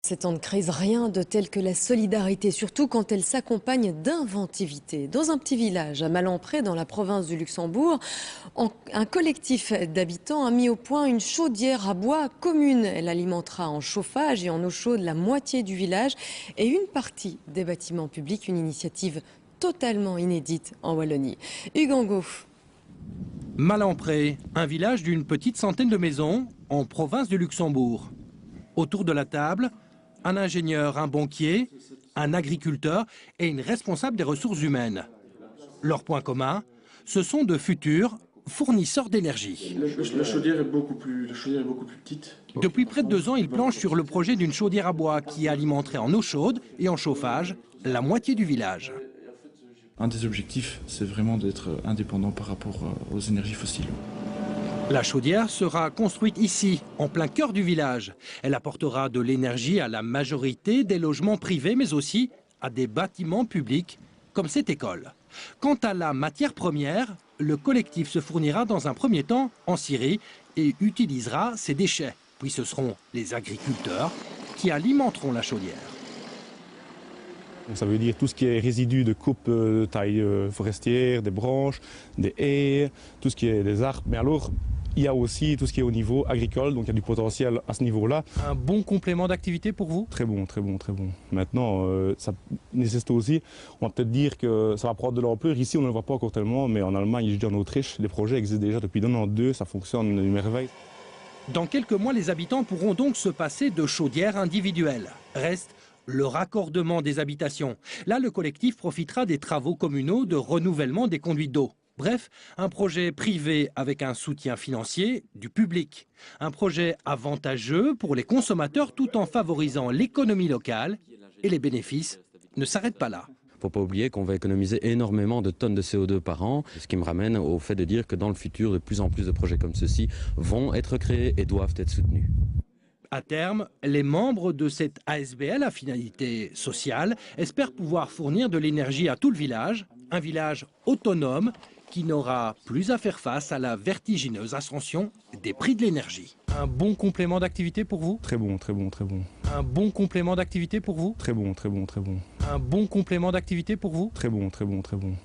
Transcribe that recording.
Ces temps de crise, rien de tel que la solidarité, surtout quand elle s'accompagne d'inventivité. Dans un petit village à Malempré, dans la province du Luxembourg, un collectif d'habitants a mis au point une chaudière à bois commune. Elle alimentera en chauffage et en eau chaude la moitié du village et une partie des bâtiments publics, une initiative totalement inédite en Wallonie. Hugues Angot. Malempré, un village d'une petite centaine de maisons en province du Luxembourg. Autour de la table, un ingénieur, un banquier, un agriculteur et une responsable des ressources humaines. Leur point commun, ce sont de futurs fournisseurs d'énergie. La chaudière est beaucoup plus petite. Depuis près de 2 ans, ils planchent sur le projet d'une chaudière à bois qui alimenterait en eau chaude et en chauffage la moitié du village. Un des objectifs, c'est vraiment d'être indépendant par rapport aux énergies fossiles. La chaudière sera construite ici, en plein cœur du village. Elle apportera de l'énergie à la majorité des logements privés, mais aussi à des bâtiments publics, comme cette école. Quant à la matière première, le collectif se fournira dans un premier temps en Syrie et utilisera ses déchets. Puis ce seront les agriculteurs qui alimenteront la chaudière. Ça veut dire tout ce qui est résidus de coupe de taille forestière, des branches, des haies, tout ce qui est des arbres. Mais alors, il y a aussi tout ce qui est au niveau agricole, donc il y a du potentiel à ce niveau-là. Un bon complément d'activité pour vous? Très bon, très bon, très bon. Maintenant, ça nécessite aussi, on va peut-être dire que ça va prendre de l'ampleur. Ici, on ne le voit pas encore tellement, mais en Allemagne et en Autriche, les projets existent déjà depuis 92, ça fonctionne une merveille. Dans quelques mois, les habitants pourront donc se passer de chaudières individuelles. Reste le raccordement des habitations. Là, le collectif profitera des travaux communaux de renouvellement des conduites d'eau. Bref, un projet privé avec un soutien financier du public. Un projet avantageux pour les consommateurs tout en favorisant l'économie locale. Et les bénéfices ne s'arrêtent pas là. Il ne faut pas oublier qu'on va économiser énormément de tonnes de CO2 par an, ce qui me ramène au fait de dire que dans le futur, de plus en plus de projets comme ceux-ci vont être créés et doivent être soutenus. À terme, les membres de cette ASBL à finalité sociale espèrent pouvoir fournir de l'énergie à tout le village, un village autonome qui n'aura plus à faire face à la vertigineuse ascension des prix de l'énergie. Un bon complément d'activité pour vous? Très bon, très bon, très bon. Un bon complément d'activité pour vous? Très bon, très bon, très bon. Un bon complément d'activité pour vous? Très bon, très bon, très bon.